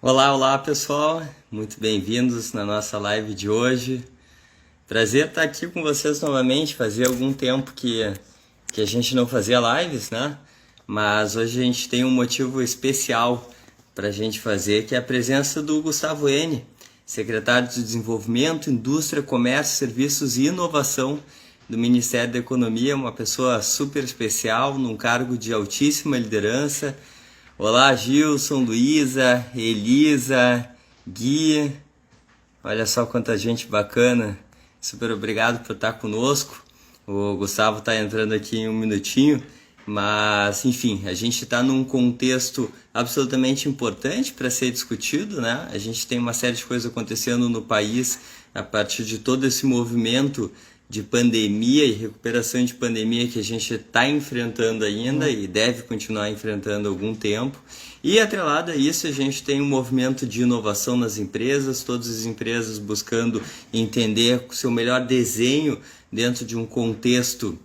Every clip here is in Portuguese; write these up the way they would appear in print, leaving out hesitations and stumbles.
Olá, olá pessoal, muito bem-vindos na nossa live de hoje. Prazer estar aqui com vocês novamente. Fazia algum tempo que a gente não fazia lives, né? Mas hoje a gente tem um motivo especial para a gente fazer, que é a presença do Gustavo N, secretário de Desenvolvimento, Indústria, Comércio, Serviços e Inovação do Ministério da Economia, uma pessoa super especial, num cargo de altíssima liderança. Olá, Gilson, Luísa, Elisa, Gui. Olha só quanta gente bacana. Super obrigado por estar conosco. O Gustavo está entrando aqui em um minutinho, mas enfim, a gente está num contexto absolutamente importante para ser discutido, né? A gente tem uma série de coisas acontecendo no país a partir de todo esse movimento de pandemia e recuperação de pandemia que a gente está enfrentando ainda e deve continuar enfrentando algum tempo. E atrelado a isso, a gente tem um movimento de inovação nas empresas, todas as empresas buscando entender o seu melhor desenho dentro de um contexto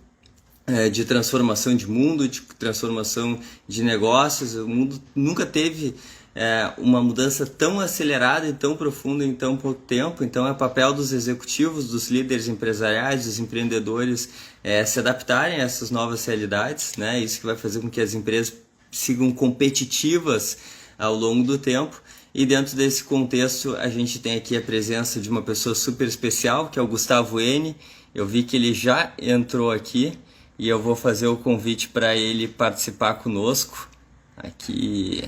de transformação de mundo, de transformação de negócios. O mundo nunca teve uma mudança tão acelerada e tão profunda em tão pouco tempo. Então é papel dos executivos, dos líderes empresariais, dos empreendedores se adaptarem a essas novas realidades, né? Isso que vai fazer com que as empresas sigam competitivas ao longo do tempo. E dentro desse contexto, a gente tem aqui a presença de uma pessoa super especial, que é o Gustavo N. Eu vi que ele já entrou aqui e eu vou fazer o convite para ele participar conosco aqui,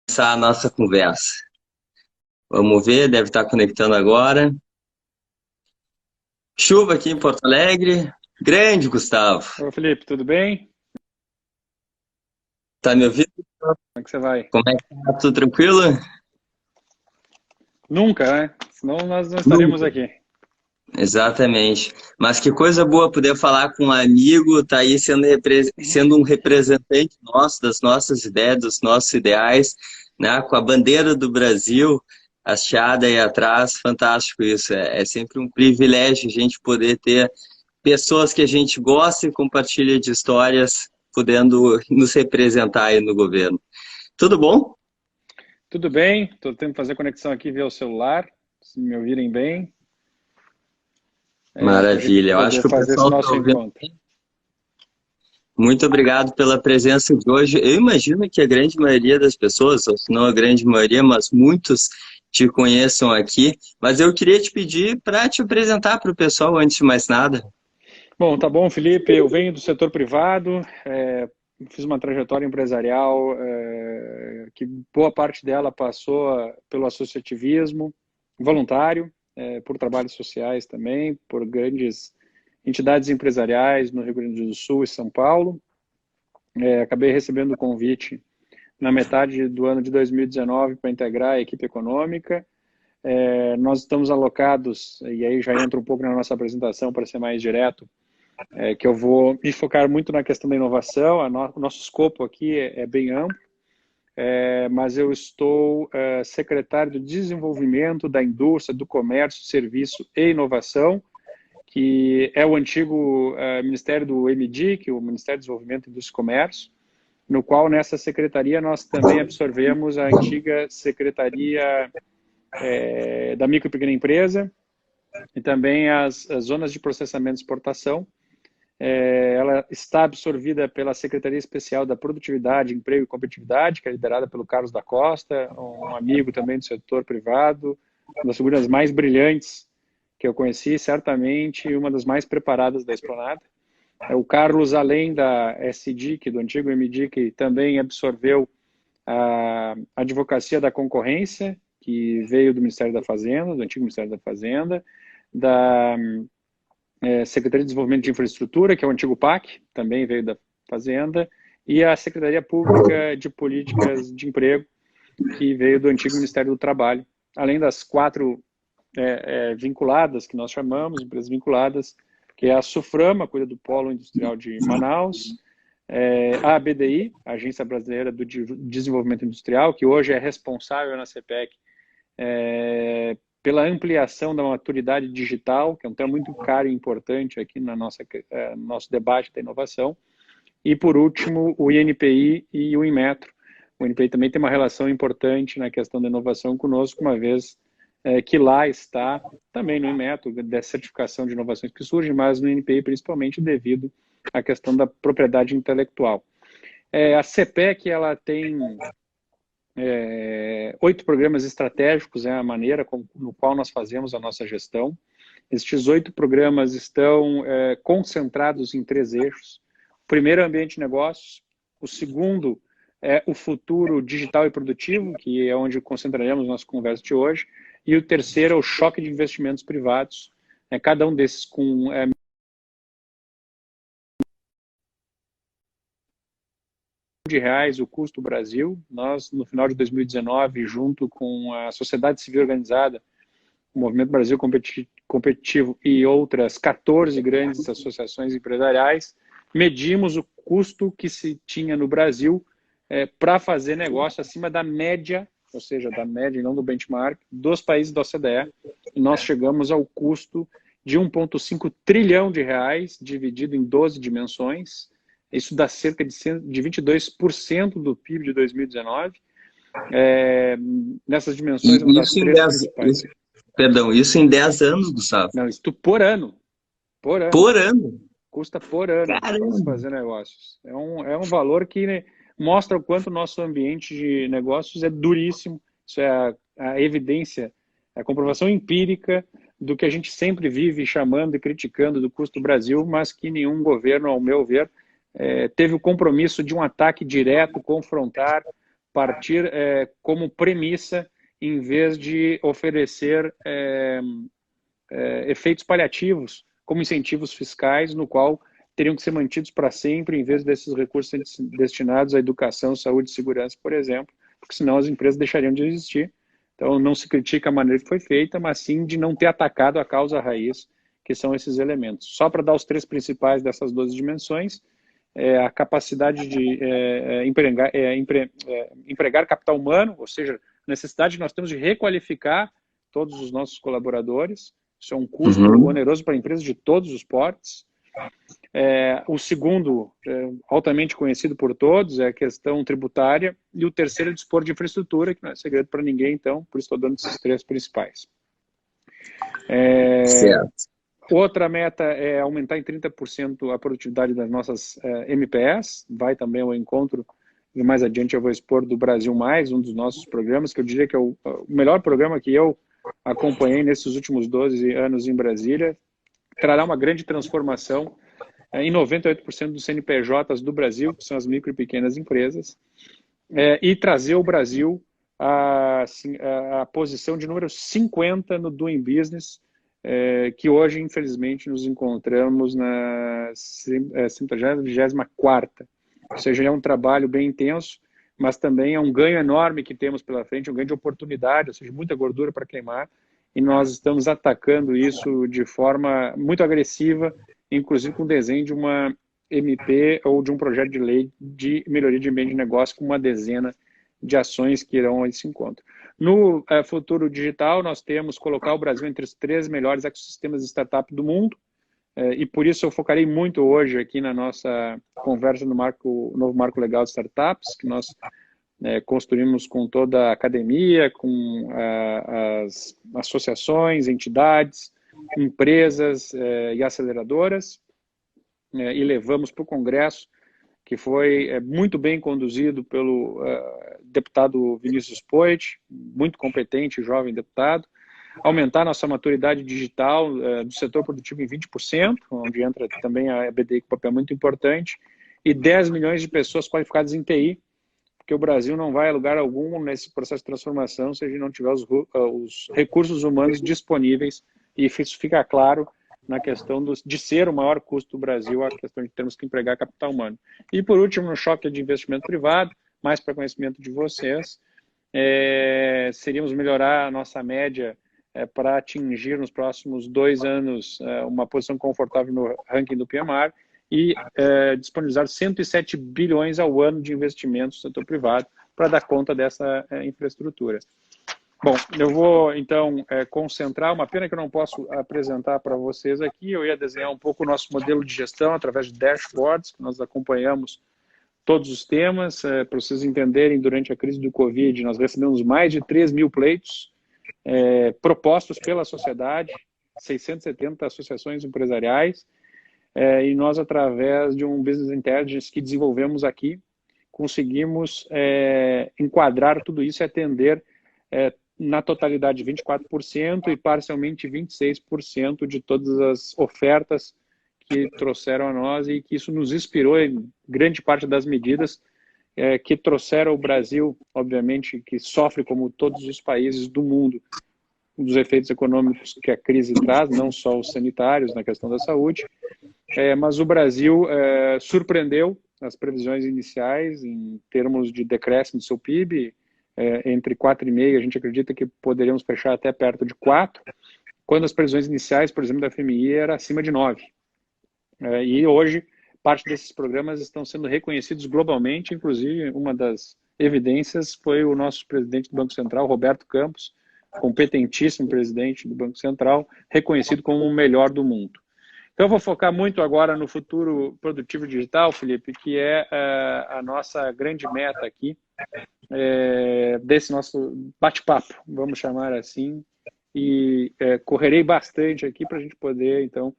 começar a nossa conversa. Vamos ver, deve estar conectando agora. Chuva aqui em Porto Alegre. Grande, Gustavo. Ô Felipe, tudo bem? Tá me ouvindo? Como é que você vai? Como é que tá? Tudo tranquilo? Nunca, né? Senão nós não estaríamos Nunca. aqui. Exatamente. Mas que coisa boa poder falar com um amigo, tá aí Uhum. sendo um representante nosso, das nossas ideias, dos nossos ideais, né? Com a bandeira do Brasil hasteada aí atrás, fantástico isso. É sempre um privilégio a gente poder ter pessoas que a gente gosta e compartilha de histórias, podendo nos representar aí no governo. Tudo bom? Tudo bem, estou tentando fazer conexão aqui via o celular, se me ouvirem bem, para a gente Maravilha. Eu acho poder que o fazer esse pessoal está nosso ouvindo. encontro. Muito obrigado pela presença de hoje. Eu imagino que a grande maioria das pessoas, ou se não a grande maioria, mas muitos te conheçam aqui. Mas eu queria te pedir para te apresentar para o pessoal antes de mais nada. Bom, tá bom, Felipe, eu venho do setor privado, fiz uma trajetória empresarial que boa parte dela passou pelo associativismo voluntário, por trabalhos sociais também, por grandes entidades empresariais no Rio Grande do Sul e São Paulo. Acabei recebendo o convite na metade do ano de 2019 para integrar a equipe econômica. Nós estamos alocados, e aí já entra um pouco na nossa apresentação para ser mais direto, que eu vou me focar muito na questão da inovação. O nosso escopo aqui é bem amplo, mas eu estou secretário do Desenvolvimento da Indústria, do Comércio, Serviço e Inovação, que é o antigo Ministério do MDIC, o Ministério do Desenvolvimento, Indústria e Comércio, no qual nessa secretaria nós também absorvemos a antiga Secretaria da Micro e Pequena Empresa e também as zonas de processamento e exportação. Ela está absorvida pela Secretaria Especial da Produtividade, Emprego e Competitividade, que é liderada pelo Carlos da Costa, um amigo também do setor privado, uma das figuras mais brilhantes que eu conheci, certamente uma das mais preparadas da Esplanada. O Carlos, além da SDIC, do antigo MDIC, também absorveu a advocacia da concorrência, que veio do Ministério da Fazenda, do antigo Ministério da Fazenda, da Secretaria de Desenvolvimento de Infraestrutura, que é o antigo PAC, também veio da Fazenda, e a Secretaria Pública de Políticas de Emprego, que veio do antigo Ministério do Trabalho, além das quatro vinculadas, que nós chamamos, empresas vinculadas, que é a Suframa, cuida do Polo Industrial de Manaus, a ABDI, a Agência Brasileira do Desenvolvimento Industrial, que hoje é responsável na CPEC pela ampliação da maturidade digital, que é um tema muito caro e importante aqui no nosso debate da inovação, e por último o INPI e o Inmetro, o NPI também tem uma relação importante na questão da inovação conosco, uma vez que lá está, também no Inmetro, da certificação de inovações que surgem, mas no NPI principalmente devido à questão da propriedade intelectual. A CPEC, ela tem 8 programas estratégicos, é a maneira no qual nós fazemos a nossa gestão. Estes 8 programas estão concentrados em 3 eixos. O primeiro é o ambiente de negócios, o segundo é o futuro digital e produtivo, que é onde concentraremos nossa conversa de hoje, e o terceiro é o choque de investimentos privados, cada um desses com R$1.000 o custo do Brasil. Nós, no final de 2019, junto com a sociedade civil organizada, o Movimento Brasil Competitivo e outras 14 grandes associações empresariais, medimos o custo que se tinha no Brasil para fazer negócio acima da média, ou seja, da média e não do benchmark, dos países da OCDE. E nós chegamos ao custo de R$1,5 trilhão dividido em 12 dimensões. Isso dá cerca de 22% do PIB de 2019. Nessas dimensões, uma das três principais. Perdão, isso em 10 anos, Gustavo? Não, isso por ano. Por ano. Por ano? Custa por ano para fazer negócios. É um valor que mostra o quanto o nosso ambiente de negócios é duríssimo. Isso é a evidência, a comprovação empírica do que a gente sempre vive chamando e criticando do custo do Brasil, mas que nenhum governo, ao meu ver, teve o compromisso de um ataque direto, confrontar, partir como premissa, em vez de oferecer efeitos paliativos, como incentivos fiscais, no qual teriam que ser mantidos para sempre, em vez desses recursos destinados à educação, saúde e segurança, por exemplo, porque senão as empresas deixariam de existir. Então, não se critica a maneira que foi feita, mas sim de não ter atacado a causa raiz, que são esses elementos. Só para dar os 3 principais dessas 12 dimensões, a capacidade de empregar capital humano, ou seja, a necessidade que nós temos de requalificar todos os nossos colaboradores. Isso é um custo oneroso para empresas de todos os portes. O segundo, altamente conhecido por todos, é a questão tributária. E o terceiro é dispor de infraestrutura, que não é segredo para ninguém, então, por isso estou dando esses 3 principais. Certo. Outra meta é aumentar em 30% a produtividade das nossas MPS. Vai também ao encontro, e mais adiante eu vou expor do Brasil Mais, um dos nossos programas, que eu diria que é o melhor programa que eu acompanhei nesses últimos 12 anos em Brasília. Trará uma grande transformação em 98% dos CNPJs do Brasil, que são as micro e pequenas empresas, e trazer o Brasil a posição de número 50 no Doing Business, que hoje, infelizmente, nos encontramos na 54ª. Ou seja, é um trabalho bem intenso, mas também é um ganho enorme que temos pela frente, um ganho de oportunidade, ou seja, muita gordura para queimar, e nós estamos atacando isso de forma muito agressiva, inclusive com o desenho de uma MP ou de um projeto de lei de melhoria de ambiente de negócio com uma dezena de ações que irão a esse encontro. No futuro digital, nós temos colocar o Brasil entre os 3 melhores ecossistemas de startup do mundo, e por isso eu focarei muito hoje aqui na nossa conversa no novo marco legal de startups, que nós construímos com toda a academia, com as associações, entidades, empresas e aceleradoras, e levamos para o Congresso, que foi muito bem conduzido pelo deputado Vinícius Poit, muito competente, jovem deputado, aumentar nossa maturidade digital do setor produtivo em 20%, onde entra também a EBD com um papel muito importante, e 10 milhões de pessoas qualificadas em TI, porque o Brasil não vai a lugar algum nesse processo de transformação se a gente não tiver os recursos humanos disponíveis, e isso fica claro na questão de ser o maior custo do Brasil, a questão de termos que empregar capital humano. E por último, no choque de investimento privado, mais para conhecimento de vocês, seríamos melhorar a nossa média para atingir nos próximos 2 anos uma posição confortável no ranking do PMR e disponibilizar 107 bilhões ao ano de investimentos no setor privado para dar conta dessa infraestrutura. Bom, eu vou, então, concentrar. Uma pena que eu não posso apresentar para vocês aqui. Eu ia desenhar um pouco o nosso modelo de gestão através de dashboards, que nós acompanhamos todos os temas. Para vocês entenderem, durante a crise do Covid, nós recebemos mais de 3 mil pleitos propostos pela sociedade, 670 associações empresariais, e nós, através de um Business Intelligence que desenvolvemos aqui, conseguimos enquadrar tudo isso e atender na totalidade 24% e parcialmente 26% de todas as ofertas que trouxeram a nós, e que isso nos inspirou em grande parte das medidas que trouxeram o Brasil, obviamente, que sofre como todos os países do mundo dos efeitos econômicos que a crise traz, não só os sanitários na questão da saúde, mas o Brasil surpreendeu as previsões iniciais em termos de decréscimo do seu PIB, entre 4,5%, a gente acredita que poderíamos fechar até perto de 4%, quando as previsões iniciais, por exemplo, da FMI era acima de 9%. E hoje, parte desses programas estão sendo reconhecidos globalmente, inclusive uma das evidências foi o nosso presidente do Banco Central, Roberto Campos, competentíssimo presidente do Banco Central, reconhecido como o melhor do mundo. Então, eu vou focar muito agora no futuro produtivo digital, Felipe, que é a nossa grande meta aqui, desse nosso bate-papo, vamos chamar assim, e correrei bastante aqui para a gente poder, então,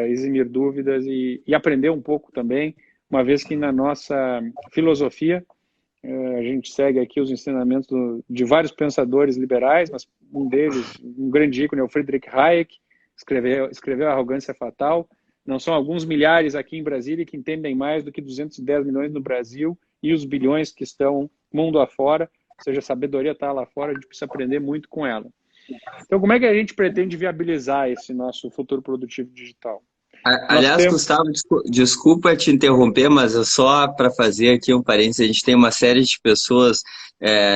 eximir dúvidas e aprender um pouco também, uma vez que na nossa filosofia a gente segue aqui os ensinamentos de vários pensadores liberais, mas um deles, um grande ícone, é o Friedrich Hayek, escreveu A Arrogância Fatal. Não são alguns milhares aqui em Brasília que entendem mais do que 210 milhões no Brasil e os bilhões que estão mundo afora, ou seja, a sabedoria está lá fora, a gente precisa aprender muito com ela. Então, como é que a gente pretende viabilizar esse nosso futuro produtivo digital? Aliás, Gustavo, desculpa te interromper, mas é só para fazer aqui um parênteses, a gente tem uma série de pessoas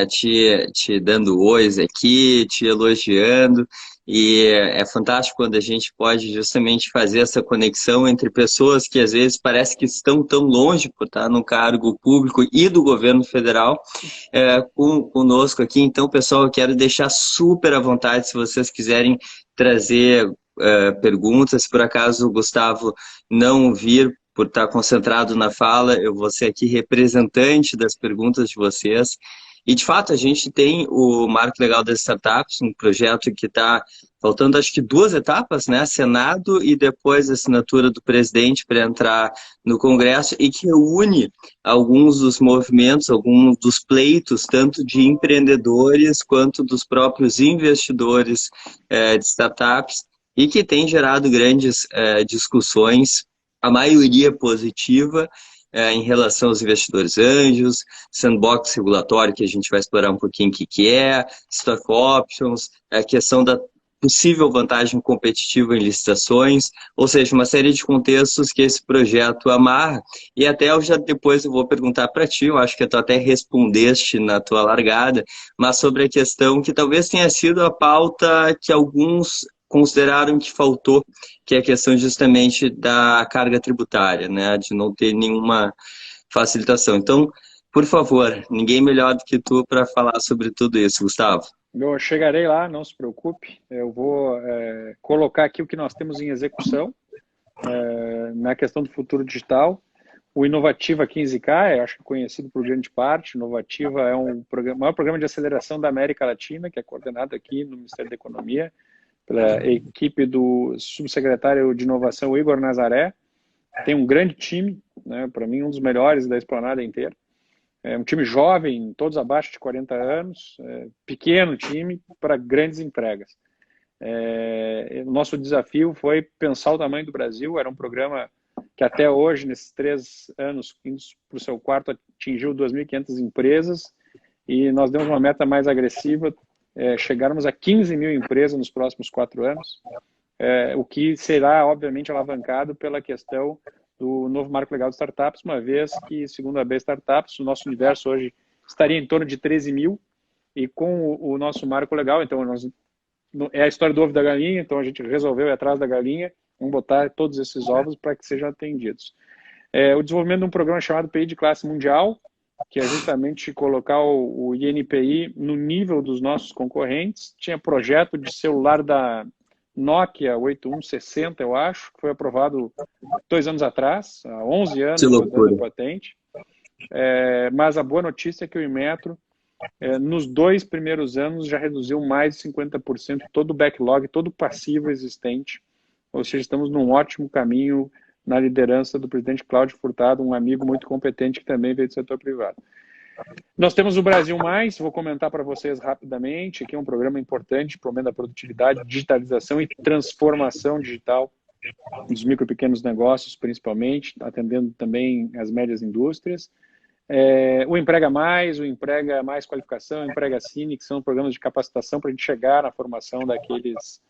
te dando ois aqui, te elogiando, e é fantástico quando a gente pode justamente fazer essa conexão entre pessoas que às vezes parece que estão tão longe por estar no cargo público e do governo federal conosco aqui. Então, pessoal, eu quero deixar super à vontade se vocês quiserem trazer perguntas. Se por acaso o Gustavo não vir por estar concentrado na fala, eu vou ser aqui representante das perguntas de vocês. E, de fato, a gente tem o Marco Legal das Startups, um projeto que está faltando, acho que 2 etapas, né? Senado e depois a assinatura do presidente para entrar no Congresso, e que reúne alguns dos movimentos, alguns dos pleitos, tanto de empreendedores quanto dos próprios investidores de startups, e que tem gerado grandes discussões, a maioria positiva, em relação aos investidores anjos, sandbox regulatório, que a gente vai explorar um pouquinho o que é, stock options, a questão da possível vantagem competitiva em licitações, ou seja, uma série de contextos que esse projeto amarra. E até depois eu vou perguntar para ti, eu acho que tu até respondeste na tua largada, mas sobre a questão que talvez tenha sido a pauta que alguns consideraram que faltou, que é a questão justamente da carga tributária, né, de não ter nenhuma facilitação. Então, por favor, ninguém melhor do que tu para falar sobre tudo isso, Gustavo. Eu chegarei lá, não se preocupe. Eu vou colocar aqui o que nós temos em execução na questão do futuro digital. O Inovativa 15K, acho que conhecido por grande parte. Inovativa é o maior programa de aceleração da América Latina, que é coordenado aqui no Ministério da Economia, pela equipe do subsecretário de Inovação, Igor Nazaré. Tem um grande time, né, para mim um dos melhores da Esplanada inteira. É um time jovem, todos abaixo de 40 anos, pequeno time para grandes entregas. O nosso desafio foi pensar o tamanho do Brasil. Era um programa que até hoje, nesses 3 anos, indo para o seu quarto, atingiu 2.500 empresas, e nós demos uma meta mais agressiva, chegarmos a 15 mil empresas nos próximos 4 anos, o que será, obviamente, alavancado pela questão do novo Marco Legal de Startups, uma vez que, segundo a B Startups, o nosso universo hoje estaria em torno de 13 mil, e com o nosso Marco Legal, então, é a história do ovo da galinha, então a gente resolveu ir atrás da galinha, vamos botar todos esses ovos para que sejam atendidos. O desenvolvimento de um programa chamado PI de classe mundial, que é justamente colocar o INPI no nível dos nossos concorrentes. Tinha projeto de celular da Nokia 8160, eu acho, que foi aprovado 2 anos atrás, há 11 anos, Que loucura. da patente. Mas a boa notícia é que o Inmetro, nos 2 primeiros anos, já reduziu mais de 50% todo o backlog, todo o passivo existente. Ou seja, estamos num ótimo caminho na liderança do presidente Cláudio Furtado, um amigo muito competente que também veio do setor privado. Nós temos o Brasil Mais, vou comentar para vocês rapidamente, que é um programa importante para o aumento da produtividade, digitalização e transformação digital dos micro e pequenos negócios, principalmente, atendendo também as médias indústrias. O Emprega Mais, o Emprega Mais Qualificação, o Emprega Cine, que são programas de capacitação para a gente chegar na formação daqueles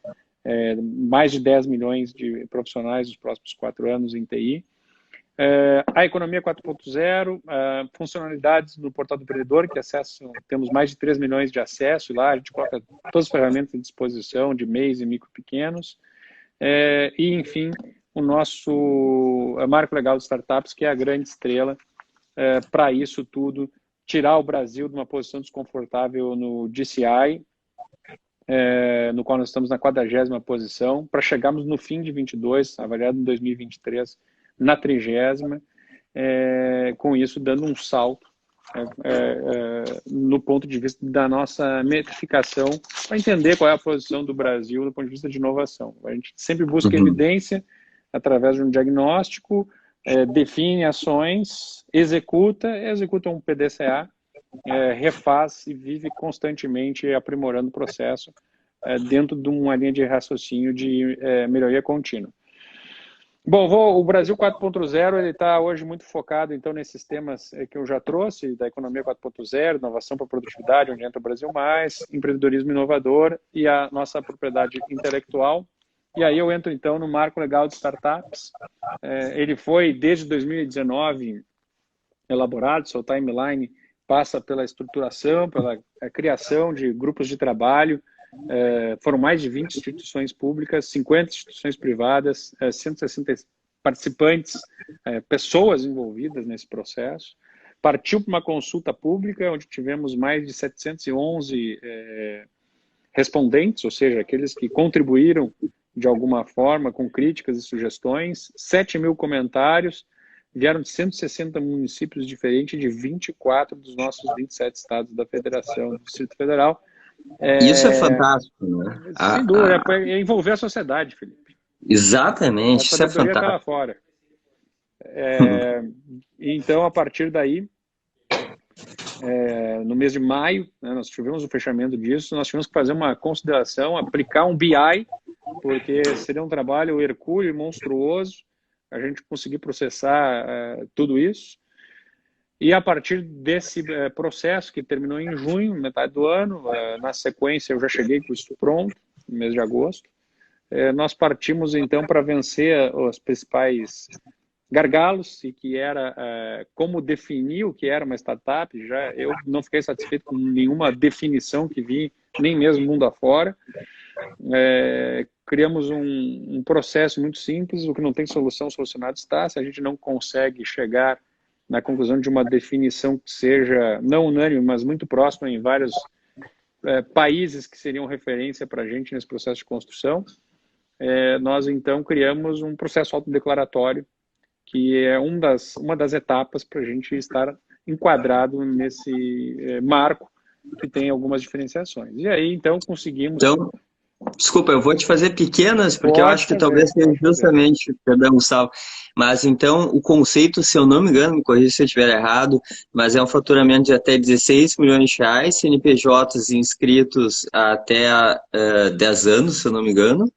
mais de 10 milhões de profissionais nos próximos 4 anos em TI. A Economia 4.0, funcionalidades no Portal do Empreendedor, que temos mais de 3 milhões de acesso, e lá a gente coloca todas as ferramentas à disposição de MEIs e micro pequenos. E, enfim, o nosso marco legal de startups, que é a grande estrela para isso tudo, tirar o Brasil de uma posição desconfortável no DCI, no qual nós estamos na 40ª posição, para chegarmos no fim de 22, avaliado em 2023, na 30ª, com isso dando um salto no ponto de vista da nossa metrificação, para entender qual é a posição do Brasil do ponto de vista de inovação. A gente sempre busca evidência através de um diagnóstico, define ações, executa um PDCA, refaz e vive constantemente aprimorando o processo dentro de uma linha de raciocínio de melhoria contínua. Bom, o Brasil 4.0 ele está hoje muito focado então nesses temas que eu já trouxe, da economia 4.0, inovação para produtividade, onde entra o Brasil Mais, empreendedorismo inovador e a nossa propriedade intelectual. E aí eu entro então no marco legal de startups. Ele foi desde 2019 elaborado, seu timeline passa pela estruturação, pela criação de grupos de trabalho. Foram mais de 20 instituições públicas, 50 instituições privadas, 160 participantes, pessoas envolvidas nesse processo. Partiu para uma consulta pública, onde tivemos mais de 711 respondentes, ou seja, aqueles que contribuíram de alguma forma com críticas e sugestões, 7 mil comentários, vieram de 160 municípios diferentes de 24 dos nossos 27 estados da Federação do Distrito Federal. Isso é fantástico, né? Sem dúvida, é envolver a sociedade, Felipe. Exatamente, isso é fantástico. Tá lá fora. Então, a partir daí, no mês de maio, né, nós tivemos o fechamento disso, nós tivemos que fazer uma consideração, aplicar um BI, porque seria um trabalho hercúleo e monstruoso a gente conseguir processar tudo isso. E a partir desse processo, que terminou em junho, metade do ano, na sequência eu já cheguei com isso pronto, no mês de agosto, nós partimos então para vencer os principais gargalos, e que era como definir o que era uma startup. Eu não fiquei satisfeito com nenhuma definição que vi, nem mesmo mundo afora. Criamos um processo muito simples, o que não tem solução, solucionado está. Se a gente não consegue chegar na conclusão de uma definição que seja não unânime, mas muito próxima em vários países que seriam referência para a gente nesse processo de construção, nós então criamos um processo autodeclaratório, que é uma das etapas para a gente estar enquadrado nesse marco que tem algumas diferenciações. E aí então conseguimos... Então, desculpa, eu vou te fazer pequenas, porque eu acho que talvez seja justamente, perdão, Gustavo, mas então o conceito, se eu não me engano, me corrija se eu estiver errado, mas é um faturamento de até 16 milhões de reais, CNPJs inscritos até 10 anos, se eu não me engano,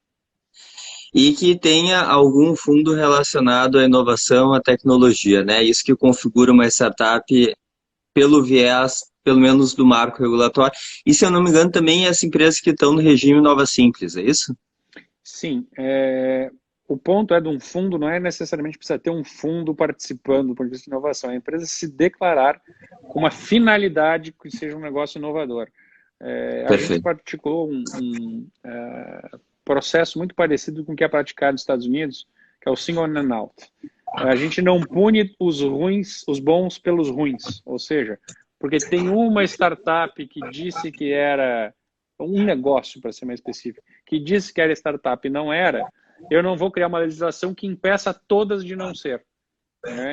e que tenha algum fundo relacionado à inovação, à tecnologia, né? Isso que configura uma startup pelo viés, pelo menos do marco regulatório. E, se eu não me engano, também as empresas que estão no regime Nova Simples, é isso? Sim. O ponto de um fundo, não é necessariamente precisa ter um fundo participando do ponto de vista de inovação. A empresa se declarar com uma finalidade que seja um negócio inovador. A gente praticou um processo muito parecido com o que é praticado nos Estados Unidos, que é o single in and out. A gente não pune os bons pelos ruins, ou seja, porque tem uma startup que disse que era um negócio, para ser mais específico, que disse que era startup e não era, eu não vou criar uma legislação que impeça todas de não ser.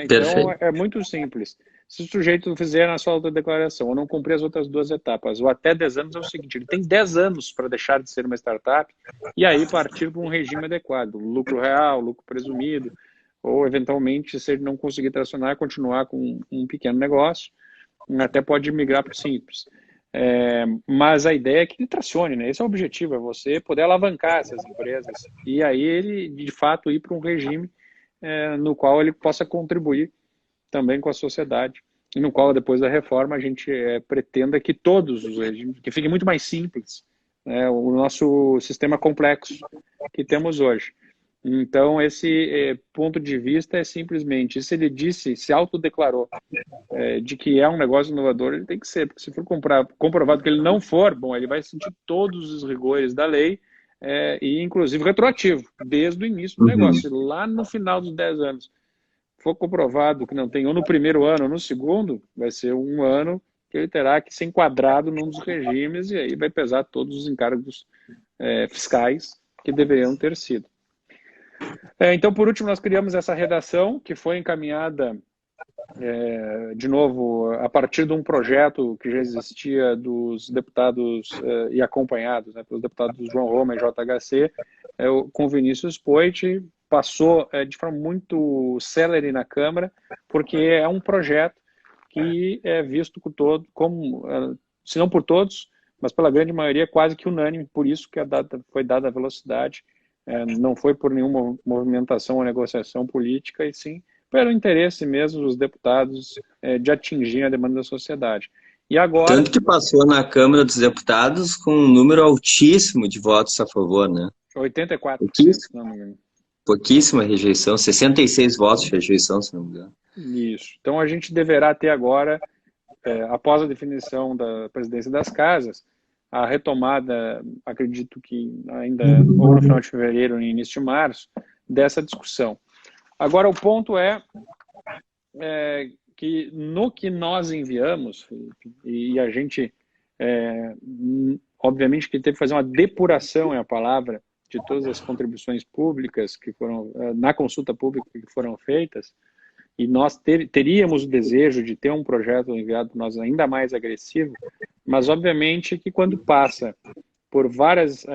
Então, é muito simples. se o sujeito fizer na sua autodeclaração ou não cumprir as outras 2 etapas, ou até 10 anos, é o seguinte, ele tem 10 anos para deixar de ser uma startup e aí partir para um regime adequado, lucro real, lucro presumido, ou eventualmente, se ele não conseguir tracionar, continuar com um pequeno negócio, até pode migrar para o simples. Mas a ideia é que ele tracione, né? Esse é o objetivo, é você poder alavancar essas empresas e aí ele, de fato, ir para um regime no qual ele possa contribuir também com a sociedade, e no qual, depois da reforma, a gente pretenda que todos os regimes, que fique muito mais simples, né, o nosso sistema complexo que temos hoje. Então, esse ponto de vista é simplesmente, se ele disse, se autodeclarou de que é um negócio inovador, ele tem que ser, porque se for comprovado que ele não for, bom, ele vai sentir todos os rigores da lei, e inclusive retroativo, desde o início do negócio, lá no final dos 10 anos. For comprovado que não tem ou no primeiro ano ou no segundo, vai ser um ano que ele terá que ser enquadrado num dos regimes e aí vai pesar todos os encargos fiscais que deveriam ter sido. Então, por último, nós criamos essa redação que foi encaminhada, de novo, a partir de um projeto que já existia dos deputados e acompanhados, né, pelos deputados João Roma e JHC, com Vinícius Poit, passou de forma muito célere na Câmara, porque é um projeto que é visto como, se não por todos, mas pela grande maioria, quase que unânime, por isso que foi dada a velocidade, não foi por nenhuma movimentação ou negociação política, e sim pelo interesse mesmo dos deputados de atingir a demanda da sociedade. E agora... Tanto que passou na Câmara dos Deputados com um número altíssimo de votos a favor, né? 84%, Pouquíssimo. não me engano. Pouquíssima rejeição, 66 votos de rejeição, se não me engano. Isso. Então a gente deverá ter agora, após a definição da presidência das casas, a retomada, acredito que ainda ou no final de fevereiro ou no início de março, dessa discussão. Agora o ponto é que no que nós enviamos, Felipe, e a gente, obviamente que teve que fazer uma depuração, é a palavra, de todas as contribuições públicas que foram, na consulta pública que foram feitas, e nós teríamos o desejo de ter um projeto enviado por nós ainda mais agressivo, mas obviamente que quando passa por várias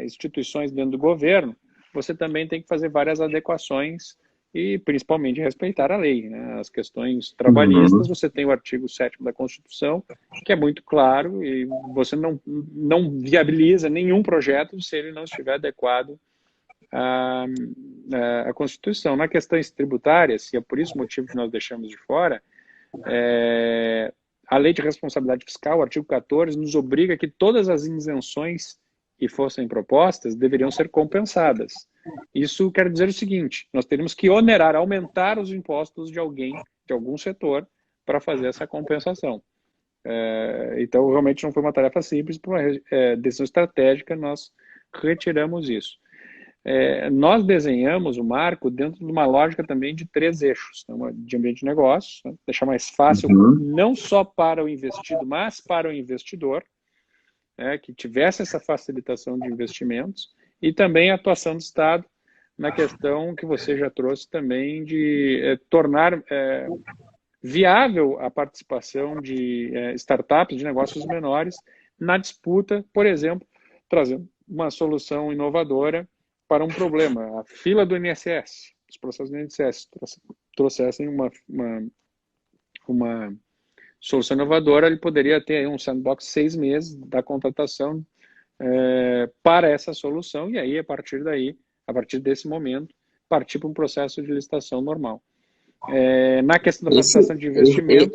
instituições dentro do governo, você também tem que fazer várias adequações e principalmente respeitar a lei, né? As questões trabalhistas, você tem o artigo 7º da Constituição, que é muito claro, e você não viabiliza nenhum projeto se ele não estiver adequado à Constituição. Na questões tributárias, e é por isso o motivo que nós deixamos de fora, a Lei de Responsabilidade Fiscal, o artigo 14, nos obriga que todas as isenções que fossem propostas deveriam ser compensadas. Isso quer dizer o seguinte, nós teríamos que onerar, aumentar os impostos de alguém, de algum setor, para fazer essa compensação. Então, realmente não foi uma tarefa simples, por uma decisão estratégica, nós retiramos isso. Nós desenhamos o marco dentro de uma lógica também de 3 eixos, né, de ambiente de negócios, né, deixar mais fácil, não só para o investido, mas para o investidor, que tivesse essa facilitação de investimentos, e também a atuação do Estado na questão que você já trouxe também de tornar viável a participação de startups, de negócios menores, na disputa, por exemplo, trazendo uma solução inovadora para um problema. A fila do INSS, os processos do INSS trouxessem uma solução inovadora, ele poderia ter aí um sandbox 6 meses da contratação para essa solução, e aí, a partir desse momento, partir para um processo de licitação normal. Na questão da participação de investimento...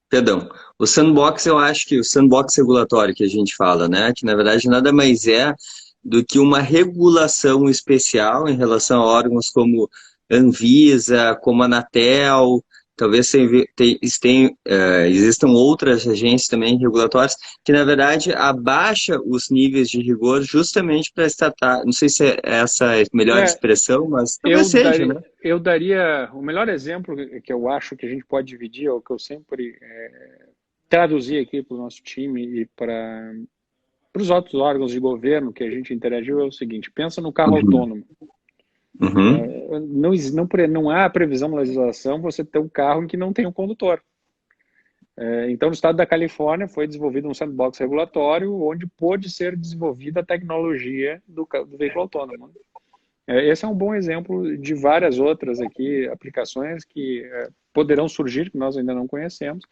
Perdão, o sandbox, eu acho que o sandbox regulatório que a gente fala, né, que na verdade nada mais é do que uma regulação especial em relação a órgãos como Anvisa, como a Anatel, talvez existam outras agências também regulatórias que, na verdade, abaixa os níveis de rigor justamente para startup. Não sei se é essa a melhor expressão, mas talvez seja, né? Eu daria o melhor exemplo que eu acho que a gente pode dividir, é o que eu sempre traduzi aqui para o nosso time e para os outros órgãos de governo que a gente interagiu, é o seguinte: pensa no carro autônomo. Não há previsão na legislação você ter um carro em que não tem um condutor. Então, no estado da Califórnia, foi desenvolvido um sandbox regulatório onde pôde ser desenvolvida a tecnologia do veículo autônomo. Esse é um bom exemplo de várias outras aqui, aplicações que poderão surgir, que nós ainda não conhecemos,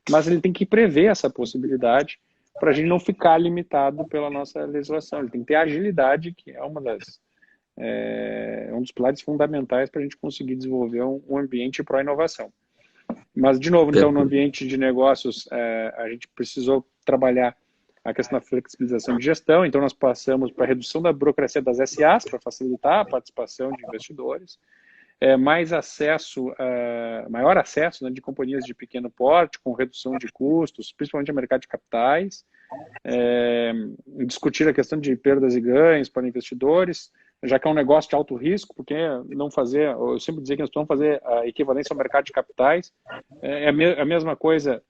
mas ele tem que prever essa possibilidade para a gente não ficar limitado pela nossa legislação. Ele tem que ter agilidade, que é um dos pilares fundamentais para a gente conseguir desenvolver um ambiente pró-inovação. Mas, de novo, então, no ambiente de negócios, a gente precisou trabalhar a questão da flexibilização de gestão, então nós passamos para a redução da burocracia das SAs, para facilitar a participação de investidores, maior acesso, né, de companhias de pequeno porte, com redução de custos, principalmente no mercado de capitais, discutir a questão de perdas e ganhos para investidores, já que é um negócio de alto risco, porque não fazer, eu sempre dizia que nós precisamos fazer a equivalência ao mercado de capitais, a mesma coisa,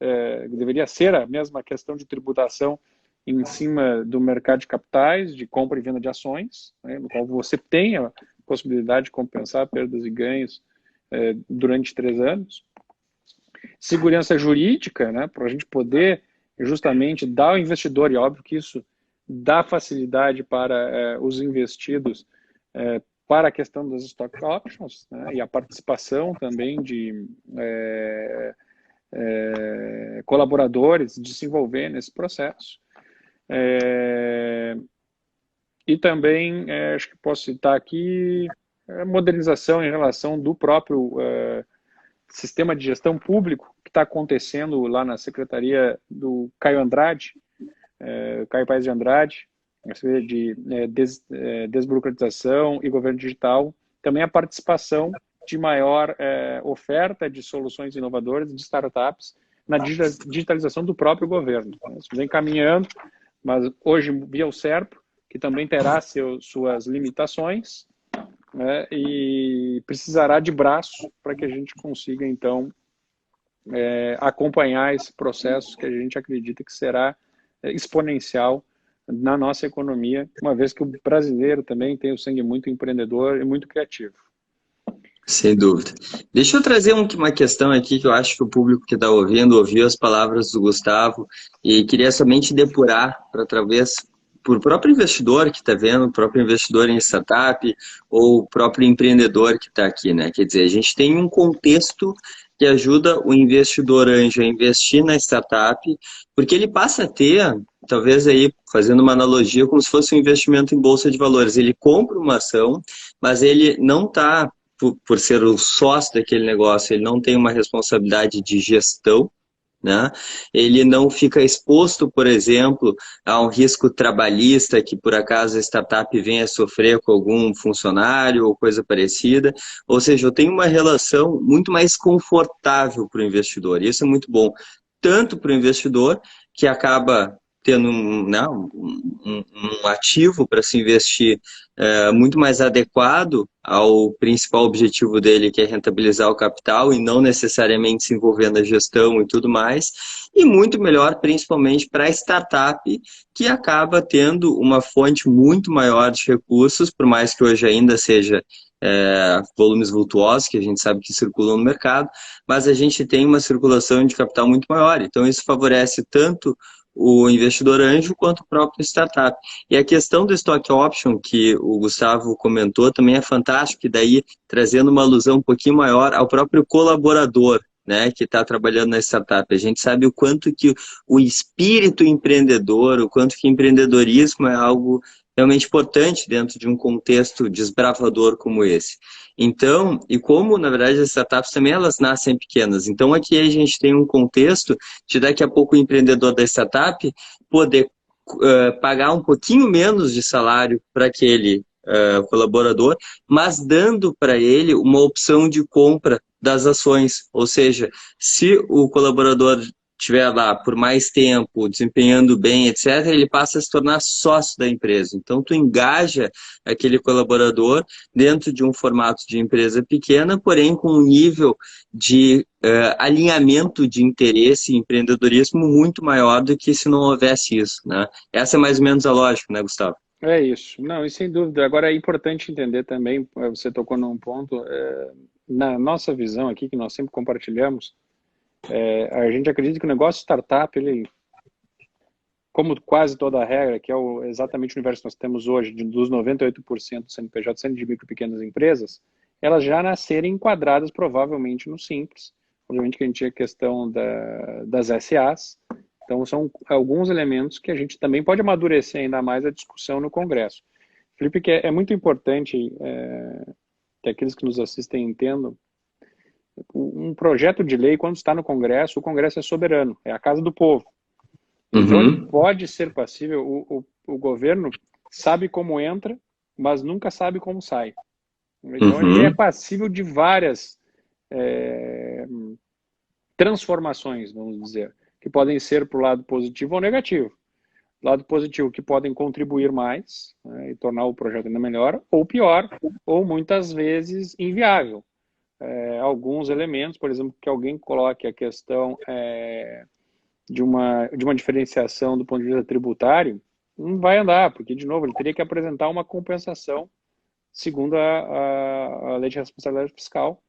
deveria ser a mesma questão de tributação em cima do mercado de capitais, de compra e venda de ações, né, no qual você tem a possibilidade de compensar perdas e ganhos durante 3 anos. Segurança jurídica, né, para a gente poder justamente dar ao investidor, e óbvio que isso dá facilidade para os investidos para a questão das stock options, né, e a participação também de colaboradores de se envolver nesse processo. E também, acho que posso citar aqui, a modernização em relação do próprio sistema de gestão público que está acontecendo lá na Secretaria do Caio Andrade, Caio Paes de Andrade, de desburocratização e governo digital, também a participação de maior oferta de soluções inovadoras de startups na digitalização do próprio governo. Isso vem caminhando, mas hoje via o SERPRO, que também terá suas limitações, né, e precisará de braço para que a gente consiga, então, acompanhar esse processo que a gente acredita que será exponencial na nossa economia, uma vez que o brasileiro também tem o sangue muito empreendedor e muito criativo. Sem dúvida. Deixa eu trazer uma questão aqui que eu acho que o público que está ouvindo ouviu as palavras do Gustavo e queria somente depurar para talvez por próprio investidor que está vendo, o próprio investidor em startup ou o próprio empreendedor que está aqui, né? Quer dizer, a gente tem um contexto que ajuda o investidor anjo a investir na startup, porque ele passa a ter, talvez aí fazendo uma analogia, como se fosse um investimento em bolsa de valores. Ele compra uma ação, mas ele não está, por ser o sócio daquele negócio, ele não tem uma responsabilidade de gestão, né? Ele não fica exposto, por exemplo, a um risco trabalhista que por acaso a startup venha a sofrer com algum funcionário ou coisa parecida. Ou seja, eu tenho uma relação muito mais confortável para o investidor. Isso é muito bom, tanto para o investidor, que acaba tendo um ativo para se investir muito mais adequado ao principal objetivo dele, que é rentabilizar o capital e não necessariamente se envolver na gestão e tudo mais, e muito melhor principalmente para a startup, que acaba tendo uma fonte muito maior de recursos, por mais que hoje ainda seja volumes vultuosos, que a gente sabe que circulam no mercado, mas a gente tem uma circulação de capital muito maior, então isso favorece tanto o investidor anjo quanto o próprio startup. E a questão do stock option, que o Gustavo comentou, também é fantástico, e daí trazendo uma alusão um pouquinho maior ao próprio colaborador, né, que está trabalhando na startup. A gente sabe o quanto que o espírito empreendedor, o quanto que empreendedorismo é algo realmente importante dentro de um contexto desbravador como esse. Então, e como, na verdade, as startups também elas nascem pequenas. Então, aqui a gente tem um contexto de daqui a pouco o empreendedor da startup poder pagar um pouquinho menos de salário para aquele colaborador, mas dando para ele uma opção de compra das ações. Ou seja, se o colaborador estiver lá por mais tempo, desempenhando bem, etc., ele passa a se tornar sócio da empresa. Então, tu engaja aquele colaborador dentro de um formato de empresa pequena, porém com um nível de alinhamento de interesse e empreendedorismo muito maior do que se não houvesse isso, né? Essa é mais ou menos a lógica, né, Gustavo? É isso. Não, e sem dúvida. Agora é importante entender também, você tocou num ponto, na nossa visão aqui, que nós sempre compartilhamos, A gente acredita que o negócio startup, ele, como quase toda a regra, que é exatamente o universo que nós temos hoje, dos 98% do CNPJ sendo de micro e pequenas empresas, elas já nascerem enquadradas provavelmente no Simples. Obviamente que a gente tinha a questão das SAs, então são alguns elementos que a gente também pode amadurecer ainda mais a discussão no Congresso. Felipe, que é muito importante que aqueles que nos assistem entendam, um projeto de lei, quando está no Congresso, o Congresso é soberano, é a casa do povo. Então, ele pode ser passível, o governo sabe como entra, mas nunca sabe como sai. Então, ele é passível de várias transformações, vamos dizer, que podem ser para o lado positivo ou negativo. Lado positivo, que podem contribuir mais, né, e tornar o projeto ainda melhor, ou pior, ou muitas vezes inviável. Alguns elementos, por exemplo, que alguém coloque a questão de uma diferenciação do ponto de vista tributário, não vai andar, porque, de novo, ele teria que apresentar uma compensação segundo a lei de responsabilidade fiscal.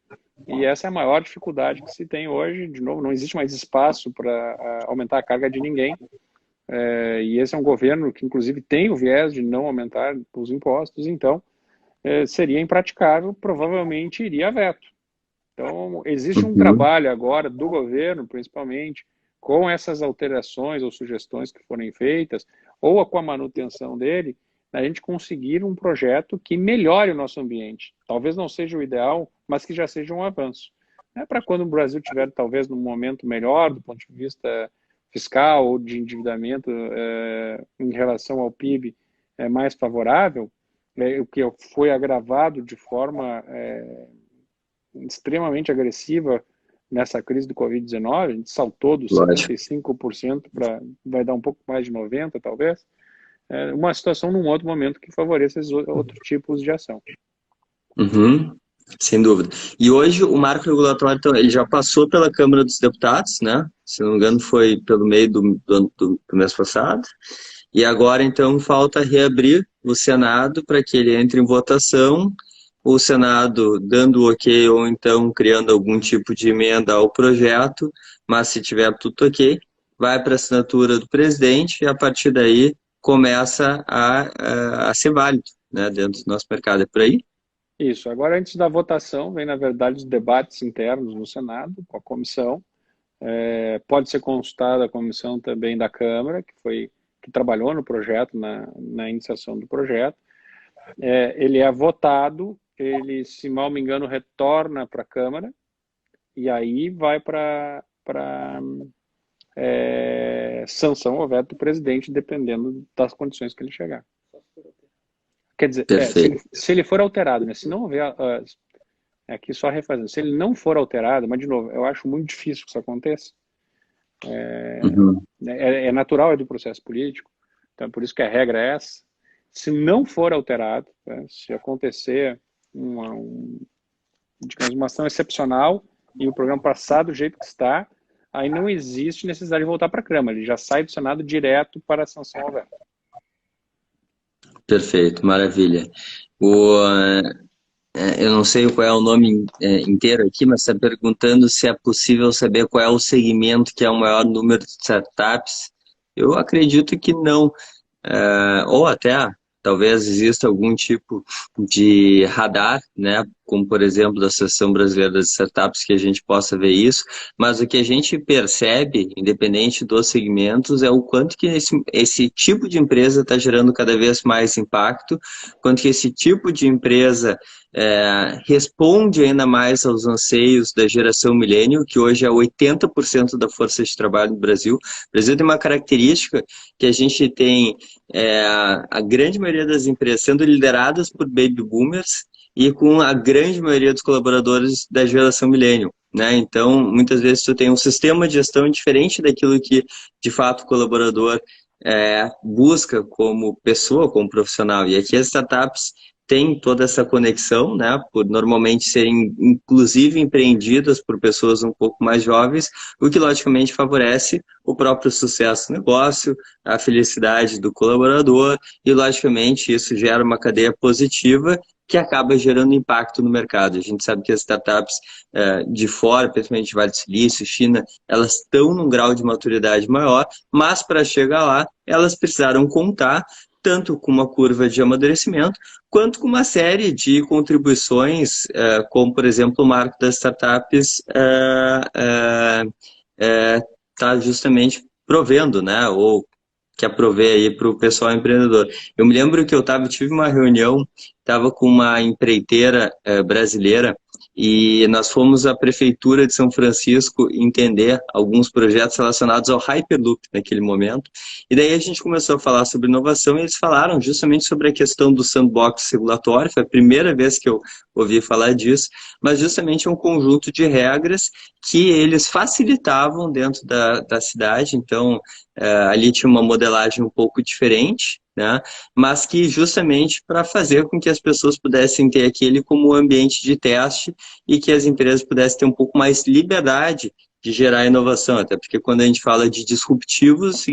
E essa é a maior dificuldade que se tem hoje. De novo, não existe mais espaço para aumentar a carga de ninguém. E esse é um governo que, inclusive, tem o viés de não aumentar os impostos, então seria impraticável, provavelmente iria a veto. Então, existe um trabalho agora do governo, principalmente, com essas alterações ou sugestões que forem feitas, ou com a manutenção dele, a gente conseguir um projeto que melhore o nosso ambiente. Talvez não seja o ideal, mas que já seja um avanço. Para quando o Brasil tiver, talvez, num momento melhor, do ponto de vista fiscal ou de endividamento em relação ao PIB mais favorável, o que foi agravado de forma extremamente agressiva nessa crise do Covid-19, a gente saltou dos 75% para, vai dar um pouco mais de 90%, talvez, uma situação num outro momento que favoreça esses outros tipos de ação. Sem dúvida. E hoje o marco regulatório, então, ele já passou pela Câmara dos Deputados, né? Se não me engano, foi pelo meio do mês passado. E agora, então, falta reabrir o Senado para que ele entre em votação, o Senado dando o ok ou então criando algum tipo de emenda ao projeto, mas se tiver tudo ok, vai para a assinatura do presidente e a partir daí começa a ser válido, né, dentro do nosso mercado. É por aí? Isso. Agora, antes da votação, vem, na verdade, os debates internos no Senado, com a comissão. Pode ser consultada a comissão também da Câmara, que trabalhou no projeto, na iniciação do projeto. Ele é votado, ele, se mal me engano, retorna para a Câmara, e aí vai para sanção ou veto do presidente, dependendo das condições que ele chegar. Quer dizer, se ele for alterado, né? Se não houver, aqui só refazendo, se ele não for alterado, mas de novo, eu acho muito difícil que isso aconteça. É natural, é do processo político, então por isso que a regra é essa. Se não for alterado, né, se acontecer digamos, uma ação excepcional e o programa passar do jeito que está, aí não existe necessidade de voltar para a Câmara, ele já sai do Senado direto para a sanção ao veto. Perfeito, maravilha. Eu não sei qual é o nome inteiro aqui, mas está perguntando se é possível saber qual é o segmento que é o maior número de startups. Eu acredito que não. Ou até, talvez exista algum tipo de radar, né? Como, por exemplo, da Associação Brasileira das Startups, que a gente possa ver isso, mas o que a gente percebe, independente dos segmentos, é o quanto que esse tipo de empresa está gerando cada vez mais impacto, quanto que esse tipo de empresa responde ainda mais aos anseios da geração milênio, que hoje é 80% da força de trabalho do Brasil. O Brasil tem uma característica que a gente tem a grande maioria das empresas sendo lideradas por baby boomers e com a grande maioria dos colaboradores da geração milênio, né? Então, muitas vezes tu tem um sistema de gestão diferente daquilo que, de fato, o colaborador busca como pessoa, como profissional. E aqui as startups tem toda essa conexão, né, por normalmente serem inclusive empreendidas por pessoas um pouco mais jovens, o que logicamente favorece o próprio sucesso do negócio, a felicidade do colaborador e logicamente isso gera uma cadeia positiva que acaba gerando impacto no mercado. A gente sabe que as startups de fora, principalmente Vale do Silício, China, elas estão num grau de maturidade maior, mas para chegar lá, elas precisaram contar tanto com uma curva de amadurecimento, quanto com uma série de contribuições, como, por exemplo, o marco das startups está justamente provendo, né, ou que provê aí para o pessoal empreendedor. Eu me lembro que tive uma reunião, estava com uma empreiteira brasileira e nós fomos à prefeitura de São Francisco entender alguns projetos relacionados ao Hyperloop naquele momento. E daí a gente começou a falar sobre inovação e eles falaram justamente sobre a questão do sandbox regulatório. Foi a primeira vez que eu ouvi falar disso, mas justamente é um conjunto de regras que eles facilitavam dentro da cidade. Então, ali tinha uma modelagem um pouco diferente, né? Mas que justamente para fazer com que as pessoas pudessem ter aquele como ambiente de teste e que as empresas pudessem ter um pouco mais liberdade de gerar inovação, até porque quando a gente fala de disruptivos,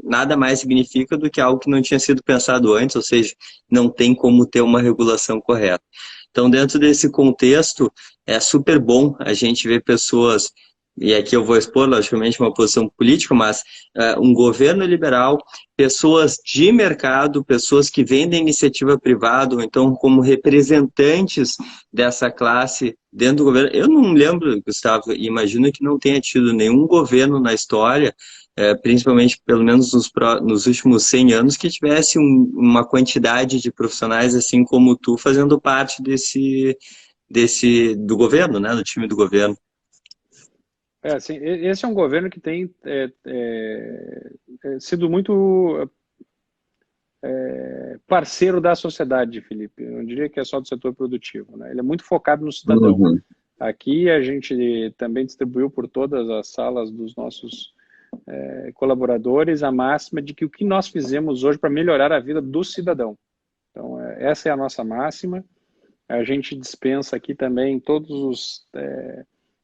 nada mais significa do que algo que não tinha sido pensado antes, ou seja, não tem como ter uma regulação correta. Então, dentro desse contexto, é super bom a gente ver pessoas, e aqui eu vou expor, logicamente, uma posição política, mas um governo liberal, pessoas de mercado, pessoas que vêm da iniciativa privada, ou então como representantes dessa classe dentro do governo. Eu não lembro, Gustavo, e imagino que não tenha tido nenhum governo na história, principalmente pelo menos nos últimos 100 anos, que tivesse uma quantidade de profissionais assim como tu fazendo parte do governo, né, do time do governo. Assim, esse é um governo que tem sido muito parceiro da sociedade, Felipe. Eu não diria que é só do setor produtivo, né? Ele é muito focado no cidadão. Uhum. Aqui a gente também distribuiu por todas as salas dos nossos colaboradores a máxima de que o que nós fizemos hoje para melhorar a vida do cidadão. Então, essa é a nossa máxima. A gente dispensa aqui também todos os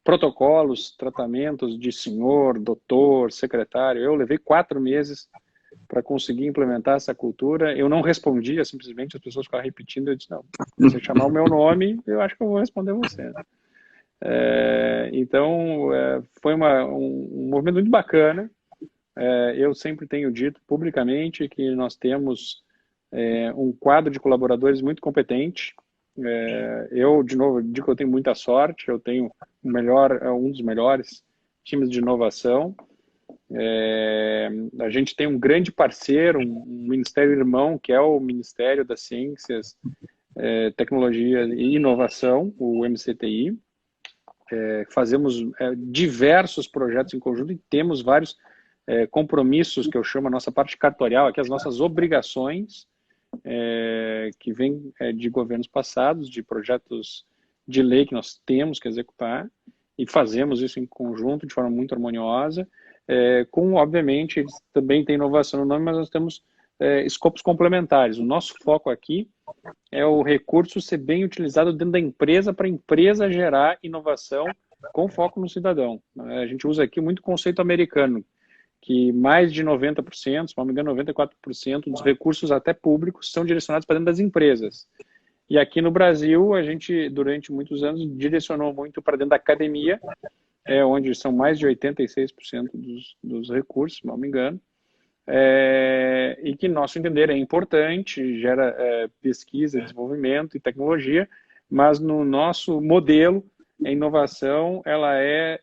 protocolos, tratamentos de senhor, doutor, secretário. Eu levei 4 meses para conseguir implementar essa cultura. Eu não respondia, simplesmente as pessoas ficavam repetindo. Eu disse, não, se você chamar o meu nome, eu acho que eu vou responder você. Então, foi um movimento muito bacana. Eu sempre tenho dito publicamente que nós temos um quadro de colaboradores muito competente. Eu, de novo, digo que eu tenho muita sorte, eu tenho um dos melhores times de inovação. A gente tem um grande parceiro, um ministério irmão, que é o Ministério das Ciências, Tecnologia e Inovação, o MCTI. Fazemos diversos projetos em conjunto e temos vários compromissos, que eu chamo a nossa parte cartorial, aqui as nossas obrigações, que vêm de governos passados, de projetos de lei que nós temos que executar, e fazemos isso em conjunto, de forma muito harmoniosa, obviamente, eles também têm inovação no nome, mas nós temos escopos complementares. O nosso foco aqui é o recurso ser bem utilizado dentro da empresa, para a empresa gerar inovação com foco no cidadão. A gente usa aqui muito conceito americano, que mais de 90%, se não me engano, 94% dos recursos até públicos são direcionados para dentro das empresas. E aqui no Brasil, a gente, durante muitos anos, direcionou muito para dentro da academia, onde são mais de 86% dos recursos, se não me engano, e que, nosso entender, é importante, gera pesquisa, desenvolvimento e tecnologia, mas no nosso modelo, a inovação ela é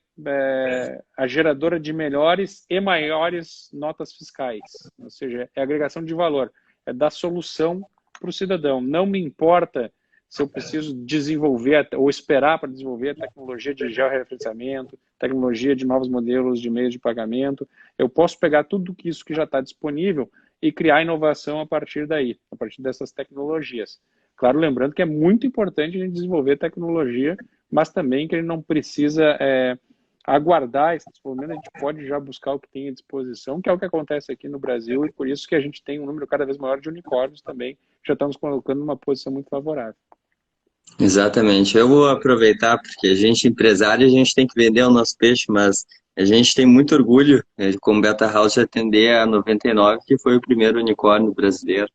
a geradora de melhores e maiores notas fiscais, ou seja, é agregação de valor, é dar solução para o cidadão. Não me importa se eu preciso desenvolver ou esperar para desenvolver a tecnologia de georreferenciamento, tecnologia de novos modelos de meios de pagamento. Eu posso pegar tudo isso que já está disponível e criar inovação a partir daí, a partir dessas tecnologias. Claro, lembrando que é muito importante a gente desenvolver tecnologia, mas também que ele não precisa aguardar esse desenvolvimento, a gente pode já buscar o que tem à disposição, que é o que acontece aqui no Brasil, e por isso que a gente tem um número cada vez maior de unicórnios também, já estamos colocando numa posição muito favorável. Exatamente. Eu vou aproveitar porque a gente, empresário, a gente tem que vender o nosso peixe, mas a gente tem muito orgulho, como Beta House, de atender a 99, que foi o primeiro unicórnio brasileiro.